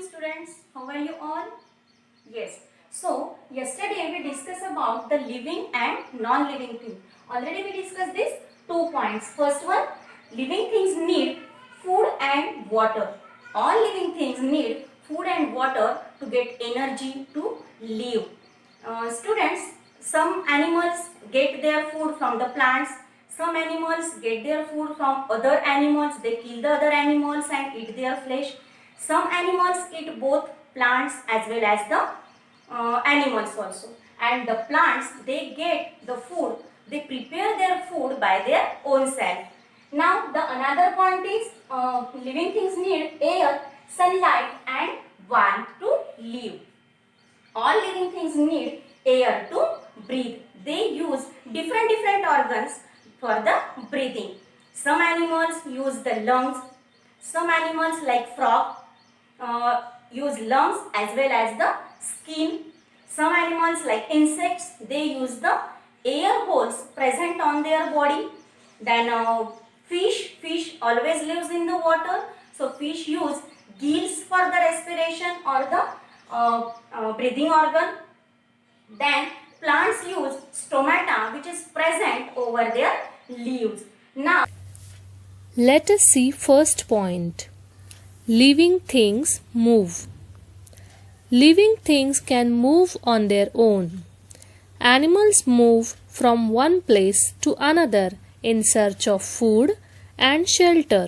students. How are you all? Yes. So yesterday we discussed about the living and non-living thing. Already we discussed this 2 points. First one, living things need food and water. All living things need food and water to get energy to live. Students, some animals get their food from the plants. Some animals get their food from other animals. They kill the other animals and eat their flesh. Some animals eat both plants as well as the animals also. And the plants, they get the food, they prepare their food by their own self. Now the another point is living things need air, sunlight and warmth to live. All living things need air to breathe. They use different organs for the breathing. Some animals use the lungs. Some animals like frog use lungs as well as the skin. Some animals like insects, they use the air holes present on their body. Then fish always lives in the water. So fish use gills for the respiration or the breathing organ. Then plants use stomata which is present over their leaves. Now let us see first point. Living things move. Living things can move on their own. Animals move from one place to another in search of food and shelter.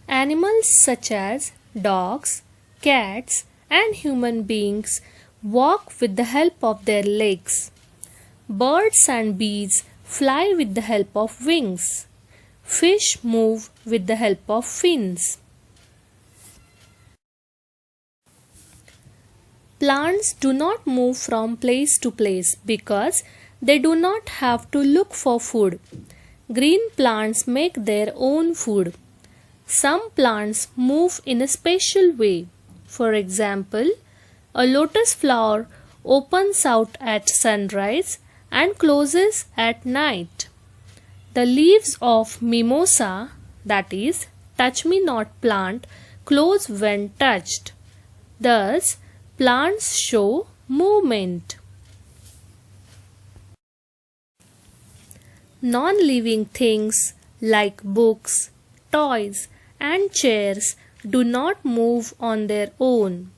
Animals such as dogs, cats, and human beings walk with the help of their legs. Birds and bees fly with the help of wings. Fish move with the help of fins. Plants do not move from place to place because they do not have to look for food. Green plants make their own food. Some plants move in a special way. For example, a lotus flower opens out at sunrise and closes at night. The leaves of mimosa, that is, touch-me-not plant, close when touched. Thus, plants show movement. Non-living things like books, toys, and chairs do not move on their own.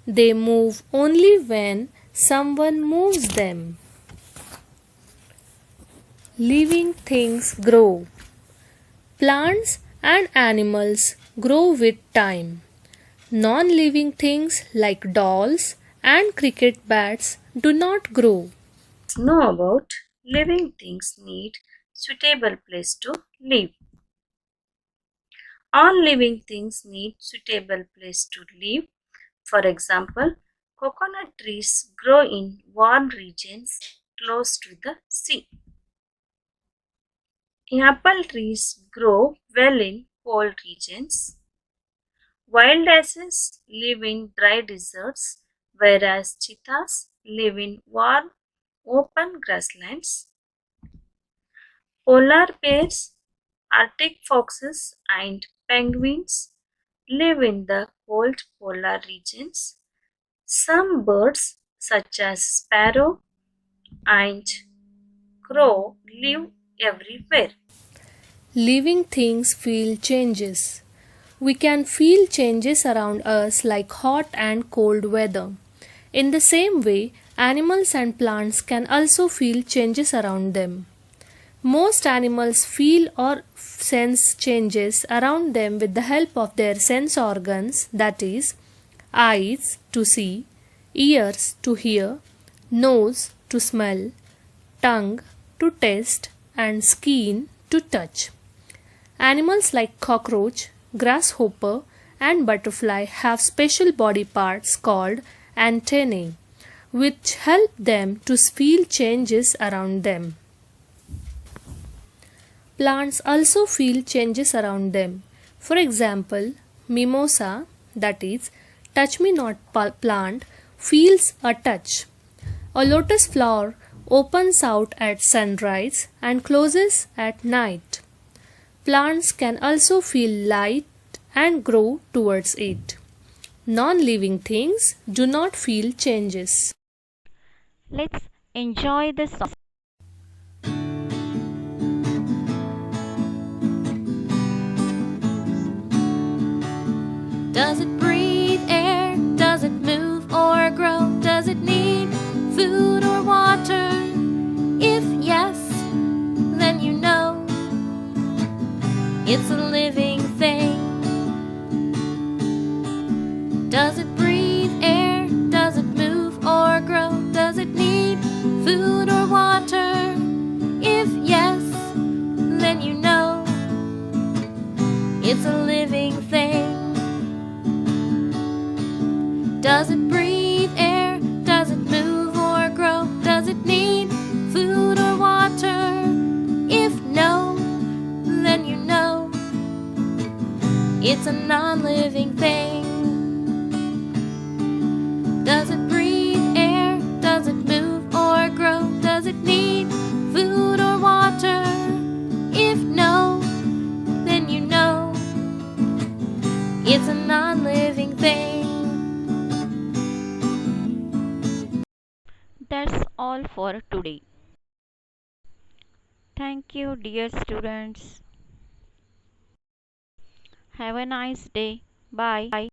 They move only when someone moves them. Living things grow. Plants and animals grow with time. Non-living things like dolls and cricket bats do not grow. Know about living things need suitable place to live. All living things need suitable place to live. For example, coconut trees grow in warm regions close to the sea. Apple trees grow well in cold regions. Wild asses live in dry deserts, whereas cheetahs live in warm, open grasslands. Polar bears, Arctic foxes, and penguins live in the cold polar regions. Some birds, such as sparrow and crow, live everywhere. Living things feel changes. We can feel changes around us like hot and cold weather. In the same way, animals and plants can also feel changes around them. Most animals feel or sense changes around them with the help of their sense organs, that is, eyes to see, ears to hear, nose to smell, tongue to taste, and skin to touch. Animals like cockroach, grasshopper, and butterfly have special body parts called antennae, which help them to feel changes around them. Plants also feel changes around them. For example, mimosa, that is, touch-me-not plant, feels a touch. A lotus flower opens out at sunrise and closes at night. Plants can also feel light, and grow towards it. Non living things do not feel changes. Let's enjoy the song. Does it breathe air? Does it move or grow? Does it need food or water? If yes, then you know it's a living thing. Does it breathe air? Does it move or grow? Does it need food or water? If yes, then you know it's a living thing. Does it breathe air? Does it move or grow? Does it need food or water? If no, then you know it's a non-living thing. Does it breathe air? Does it move or grow? Does it need food or water? If no, then you know it's a non-living thing. That's all for today. Thank you, dear students. Have a nice day. Bye.